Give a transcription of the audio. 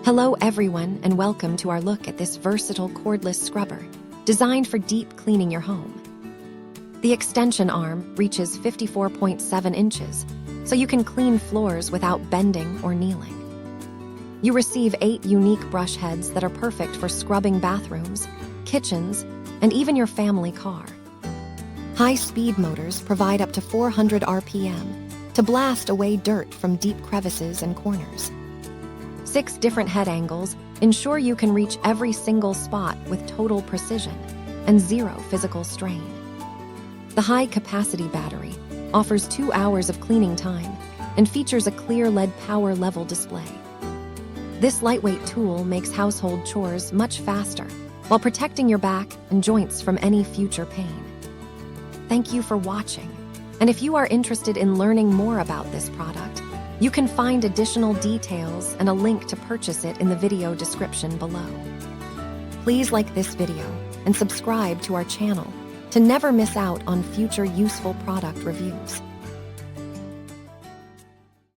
Hello everyone, and welcome to our look at this versatile cordless scrubber, designed for deep cleaning your home. The extension arm reaches 54.7 inches, so you can clean floors without bending or kneeling. You receive 8 unique brush heads that are perfect for scrubbing bathrooms, kitchens, and even your family car. High-speed motors provide up to 400 RPM to blast away dirt from deep crevices and corners. 6 different head angles ensure you can reach every single spot with total precision and zero physical strain. The high-capacity battery offers 2 hours of cleaning time and features a clear LED power level display. This lightweight tool makes household chores much faster while protecting your back and joints from any future pain. Thank you for watching, and if you are interested in learning more about this product, you can find additional details and a link to purchase it in the video description below. Please like this video and subscribe to our channel to never miss out on future useful product reviews.